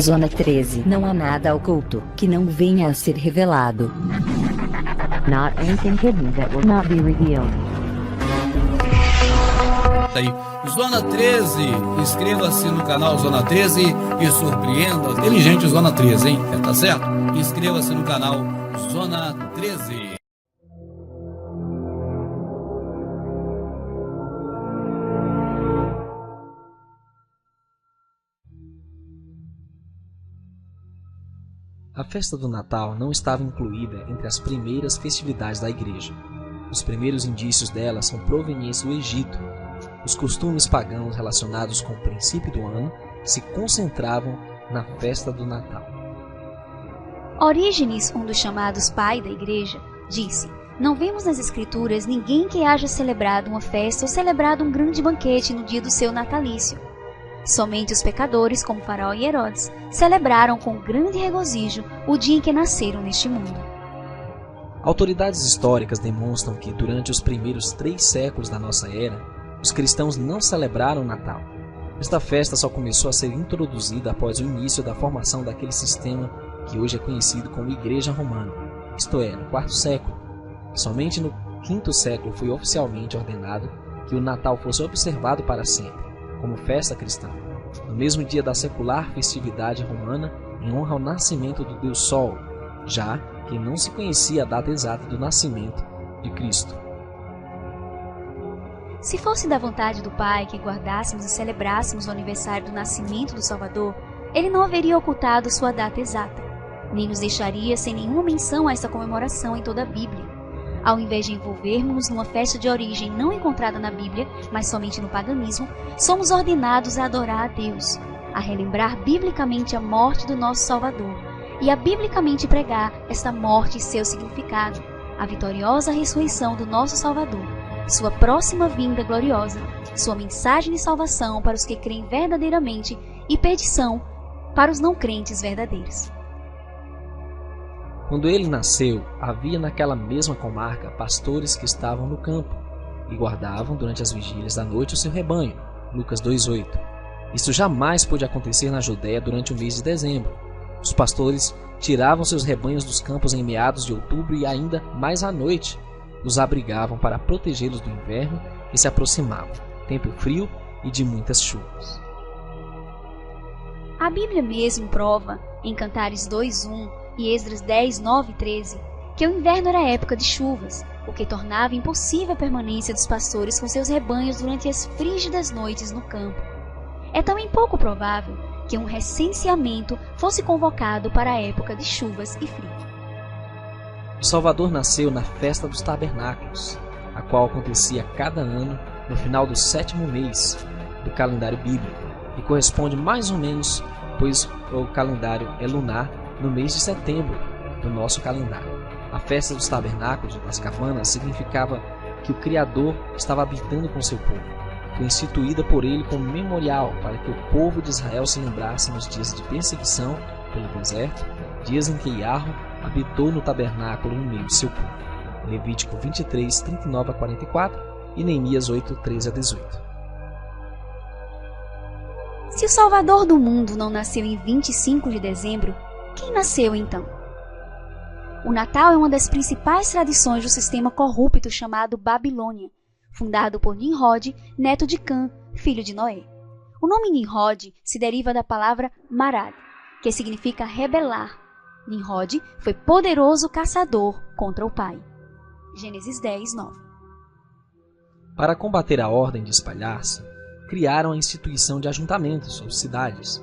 Zona 13. Não há nada oculto que não venha a ser revelado. Not anything hidden that will not be revealed. Aí, Zona 13, inscreva-se no canal Zona 13 e surpreenda. Inteligente Zona 13, hein? Tá certo? Inscreva-se no canal Zona 13. A festa do Natal não estava incluída entre as primeiras festividades da Igreja. Os primeiros indícios dela são provenientes do Egito. Os costumes pagãos relacionados com o princípio do ano se concentravam na festa do Natal. Orígenes, um dos chamados pai da Igreja, disse: "Não vemos nas Escrituras ninguém que haja celebrado uma festa ou celebrado um grande banquete no dia do seu natalício. Somente os pecadores, como Faraó e Herodes, celebraram com grande regozijo o dia em que nasceram neste mundo." Autoridades históricas demonstram que durante os primeiros 3 séculos da nossa era, os cristãos não celebraram o Natal. Esta festa só começou a ser introduzida após o início da formação daquele sistema que hoje é conhecido como Igreja Romana, isto é, no 4º século. Somente no 5º século foi oficialmente ordenado que o Natal fosse observado para sempre, como festa cristã, no mesmo dia da secular festividade romana, em honra ao nascimento do Deus Sol, já que não se conhecia a data exata do nascimento de Cristo. Se fosse da vontade do Pai que guardássemos e celebrássemos o aniversário do nascimento do Salvador, ele não haveria ocultado sua data exata, nem nos deixaria sem nenhuma menção a esta comemoração em toda a Bíblia. Ao invés de envolvermos-nos numa festa de origem não encontrada na Bíblia, mas somente no paganismo, somos ordenados a adorar a Deus, a relembrar biblicamente a morte do nosso Salvador e a biblicamente pregar esta morte e seu significado, a vitoriosa ressurreição do nosso Salvador, sua próxima vinda gloriosa, sua mensagem de salvação para os que creem verdadeiramente e perdição para os não crentes verdadeiros. Quando ele nasceu, havia naquela mesma comarca pastores que estavam no campo e guardavam durante as vigílias da noite o seu rebanho. Lucas 2:8. Isso jamais pôde acontecer na Judéia durante o mês de dezembro. Os pastores tiravam seus rebanhos dos campos em meados de outubro e ainda mais à noite os abrigavam para protegê-los do inverno que se aproximava, tempo frio e de muitas chuvas. A Bíblia mesmo prova, em Cantares 2:1 e Esdras 10:9 e 13, que o inverno era época de chuvas, o que tornava impossível a permanência dos pastores com seus rebanhos durante as frígidas noites no campo. É também pouco provável que um recenseamento fosse convocado para a época de chuvas e frio. O Salvador nasceu na festa dos tabernáculos, a qual acontecia cada ano no final do 7º mês do calendário bíblico, e corresponde mais ou menos, pois o calendário é lunar, no mês de setembro do nosso calendário. A festa dos tabernáculos, das cabanas, significava que o Criador estava habitando com seu povo. Foi instituída por ele como memorial para que o povo de Israel se lembrasse nos dias de perseguição pelo deserto, dias em que Yahweh habitou no tabernáculo no meio de seu povo. Levítico 23, 39 a 44 e Neemias 8, 13 a 18. Se o Salvador do mundo não nasceu em 25 de dezembro, quem nasceu então? O Natal é uma das principais tradições do sistema corrupto chamado Babilônia, fundado por Nimrod, neto de Cã, filho de Noé. O nome Nimrod se deriva da palavra Marad, que significa rebelar. Nimrod foi poderoso caçador contra o pai. Gênesis 10:9. Para combater a ordem de espalhar-se, criaram a instituição de ajuntamentos ou cidades.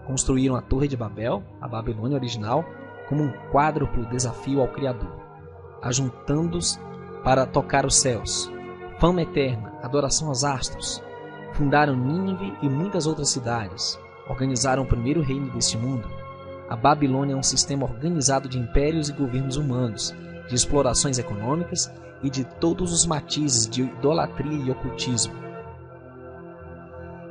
Construíram a Torre de Babel, a Babilônia original, como um quádruplo desafio ao Criador, ajuntando-os para tocar os céus, fama eterna, adoração aos astros. Fundaram Nínive e muitas outras cidades. Organizaram o primeiro reino deste mundo. A Babilônia é um sistema organizado de impérios e governos humanos, de explorações econômicas e de todos os matizes de idolatria e ocultismo.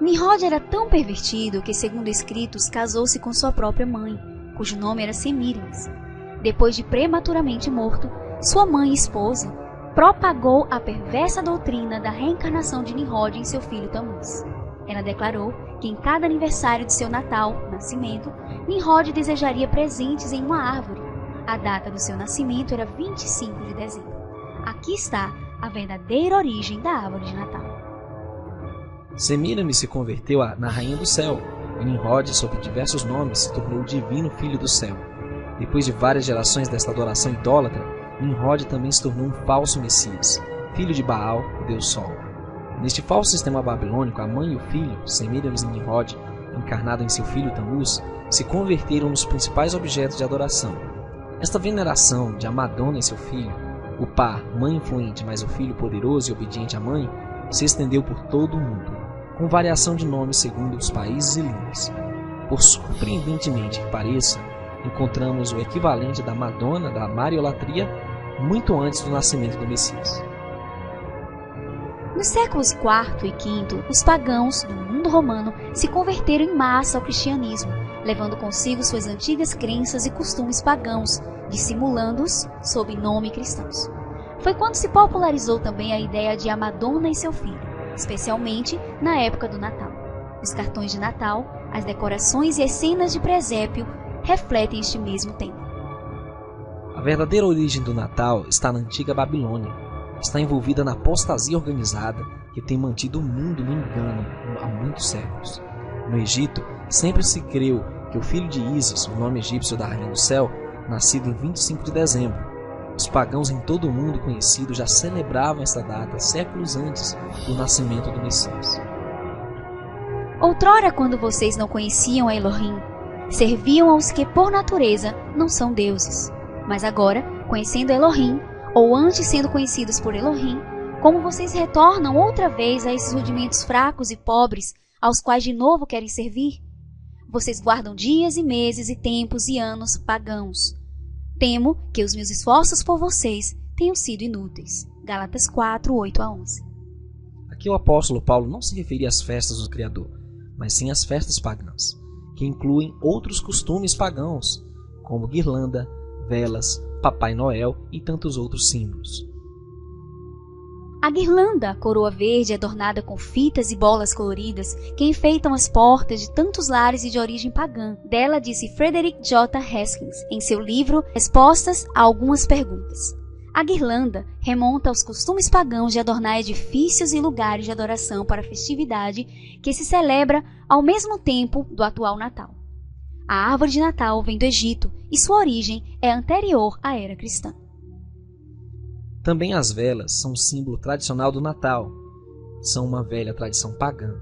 Nimrod era tão pervertido que, segundo escritos, casou-se com sua própria mãe, cujo nome era Semíramis. Depois de prematuramente morto, sua mãe e esposa propagou a perversa doutrina da reencarnação de Nimrod em seu filho Tamuz. Ela declarou que em cada aniversário de seu Natal, nascimento, Nimrod desejaria presentes em uma árvore. A data do seu nascimento era 25 de dezembro. Aqui está a verdadeira origem da árvore de Natal. Semiramis se converteu na Rainha do Céu, e Nimrod, sob diversos nomes, se tornou o divino Filho do Céu. Depois de várias gerações desta adoração idólatra, Nimrod também se tornou um falso Messias, filho de Baal, o Deus Sol. Neste falso sistema babilônico, a mãe e o filho, Semiramis e Nimrod, encarnado em seu filho Tammuz, se converteram nos principais objetos de adoração. Esta veneração de Amadona e seu filho, o par mãe influente mais o filho poderoso e obediente à mãe, se estendeu por todo o mundo, com variação de nomes segundo os países e línguas. Por surpreendentemente que pareça, encontramos o equivalente da Madonna da Mariolatria muito antes do nascimento do Messias. Nos séculos IV e V, os pagãos do mundo romano se converteram em massa ao cristianismo, levando consigo suas antigas crenças e costumes pagãos, dissimulando-os sob nome cristãos. Foi quando se popularizou também a ideia de a Madonna e seu filho, especialmente na época do Natal. Os cartões de Natal, as decorações e as cenas de presépio refletem este mesmo tema. A verdadeira origem do Natal está na antiga Babilônia. Está envolvida na apostasia organizada que tem mantido o mundo no engano há muitos séculos. No Egito, sempre se creu que o filho de Ísis, o nome egípcio da Rainha do Céu, nascido em 25 de dezembro. Os pagãos em todo o mundo conhecido já celebravam esta data séculos antes do nascimento do Messias. Outrora, quando vocês não conheciam a Elohim, serviam aos que por natureza não são deuses. Mas agora, conhecendo Elohim, ou antes sendo conhecidos por Elohim, como vocês retornam outra vez a esses rudimentos fracos e pobres, aos quais de novo querem servir? Vocês guardam dias e meses e tempos e anos pagãos. Temo que os meus esforços por vocês tenham sido inúteis. Gálatas 4, 8 a 11. Aqui o apóstolo Paulo não se referia às festas do Criador, mas sim às festas pagãs, que incluem outros costumes pagãos, como guirlanda, velas, Papai Noel e tantos outros símbolos. A guirlanda, coroa verde adornada com fitas e bolas coloridas que enfeitam as portas de tantos lares e de origem pagã. Dela disse Frederick J. Haskins em seu livro Respostas a Algumas Perguntas. A guirlanda remonta aos costumes pagãos de adornar edifícios e lugares de adoração para a festividade que se celebra ao mesmo tempo do atual Natal. A árvore de Natal vem do Egito e sua origem é anterior à era cristã. Também as velas são um símbolo tradicional do Natal. São uma velha tradição pagã,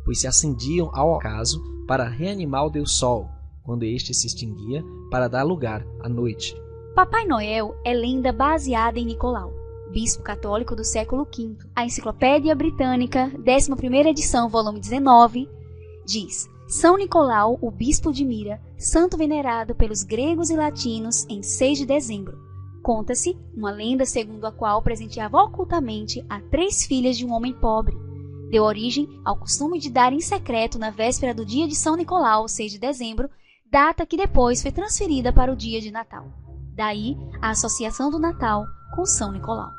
pois se acendiam ao ocaso para reanimar o Deus Sol, quando este se extinguia para dar lugar à noite. Papai Noel é lenda baseada em Nicolau, bispo católico do século V. A Enciclopédia Britânica, 11ª edição, volume 19, diz: São Nicolau, o bispo de Mira, santo venerado pelos gregos e latinos em 6 de dezembro. Conta-se uma lenda segundo a qual presenteava ocultamente a 3 filhas de um homem pobre. Deu origem ao costume de dar em secreto na véspera do dia de São Nicolau, 6 de dezembro, data que depois foi transferida para o dia de Natal. Daí a associação do Natal com São Nicolau.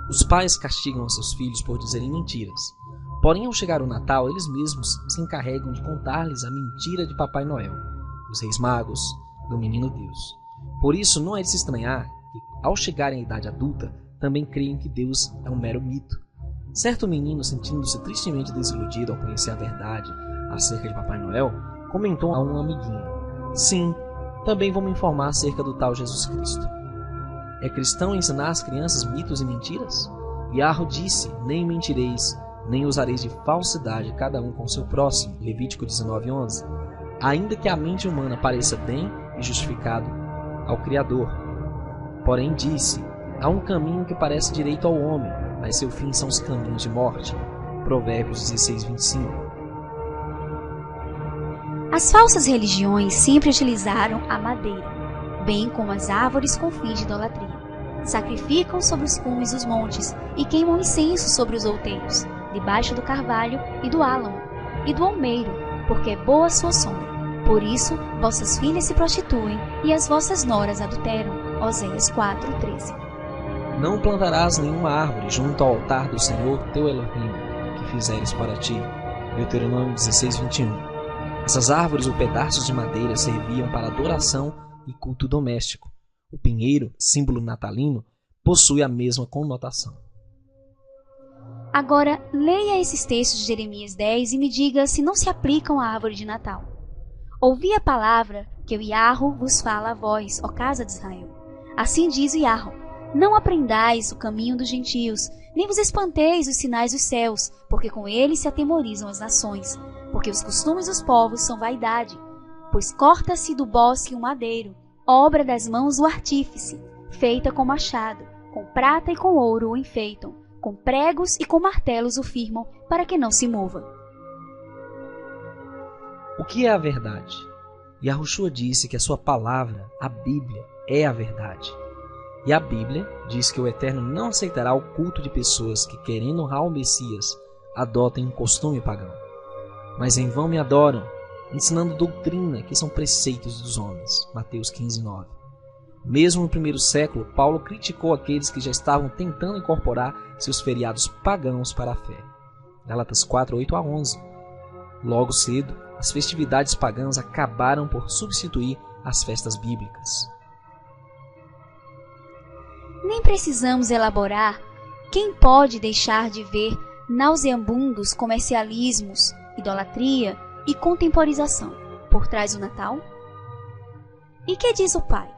Os pais castigam seus filhos por dizerem mentiras. Porém, ao chegar o Natal, eles mesmos se encarregam de contar-lhes a mentira de Papai Noel, dos Reis Magos, do Menino Deus. Por isso, não é de se estranhar que, ao chegarem à idade adulta, também creem que Deus é um mero mito. Certo menino, sentindo-se tristemente desiludido ao conhecer a verdade acerca de Papai Noel, comentou a um amiguinho: Sim, também vou me informar acerca do tal Jesus Cristo. É cristão ensinar às crianças mitos e mentiras? Yarro disse: Nem mentireis, nem usareis de falsidade cada um com seu próximo. Levítico 19:11. Ainda que a mente humana pareça bem e justificado ao Criador. Porém disse: há um caminho que parece direito ao homem, mas seu fim são os caminhos de morte. Provérbios 16:25. As falsas religiões sempre utilizaram a madeira, bem como as árvores com fins de idolatria. Sacrificam sobre os cumes dos montes e queimam incenso sobre os outeiros, debaixo do carvalho e do álamo, e do almeiro, porque é boa a sua sombra. Por isso, vossas filhas se prostituem e as vossas noras adulteram. Oséias 4:13. Não plantarás nenhuma árvore junto ao altar do Senhor teu Elohim, que fizeres para ti. Deuteronômio 16:21. Essas árvores ou pedaços de madeira serviam para adoração e culto doméstico. O pinheiro, símbolo natalino, possui a mesma conotação. Agora, leia esses textos de Jeremias 10 e me diga se não se aplicam à árvore de Natal. Ouvi a palavra que o Iarro vos fala a vós, ó casa de Israel. Assim diz o Iarro: não aprendais o caminho dos gentios, nem vos espanteis os sinais dos céus, porque com eles se atemorizam as nações, porque os costumes dos povos são vaidade. Pois corta-se do bosque um madeiro, obra das mãos do artífice, feita com machado, com prata e com ouro o enfeitam, com pregos e com martelos o firmam, para que não se mova. O que é a verdade? Yahushua disse que a sua palavra, a Bíblia, é a verdade. E a Bíblia diz que o Eterno não aceitará o culto de pessoas que, querendo honrar o Messias, adotem um costume pagão. Mas em vão me adoram, ensinando doutrina que são preceitos dos homens. Mateus 15:9. Mesmo no primeiro século, Paulo criticou aqueles que já estavam tentando incorporar seus feriados pagãos para a fé. Gálatas 4:8-11. Logo cedo, as festividades pagãs acabaram por substituir as festas bíblicas. Nem precisamos elaborar quem pode deixar de ver nauseabundos comercialismos, idolatria e contemporização por trás do Natal? E que diz o Pai?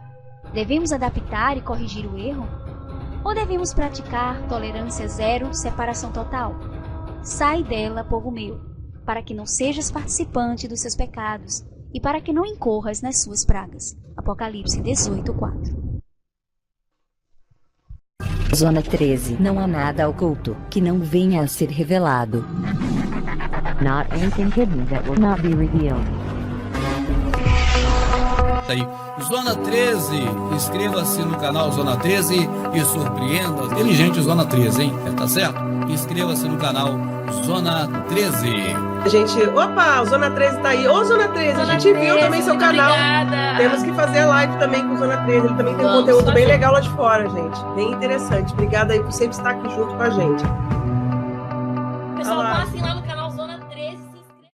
Devemos adaptar e corrigir o erro? Ou devemos praticar tolerância zero, separação total? Sai dela, povo meu, para que não sejas participante dos seus pecados e para que não incorras nas suas pragas. Apocalipse 18:4. Zona 13. Não há nada oculto que não venha a ser revelado. Not anything hidden that will not be revealed. Aí, Zona 13, inscreva-se no canal Zona 13 e surpreenda. Inteligente Zona 13, hein? Tá certo? Inscreva-se no canal Zona 13. Gente, opa, o Zona 13 tá aí. Ô, Zona 13, a gente 13, viu também seu canal. Obrigada. Temos que fazer a live também com o Zona 13. Ele também tem um conteúdo bem legal lá de fora, gente. Bem interessante. Obrigada aí por sempre estar aqui junto com a gente. O pessoal passem lá no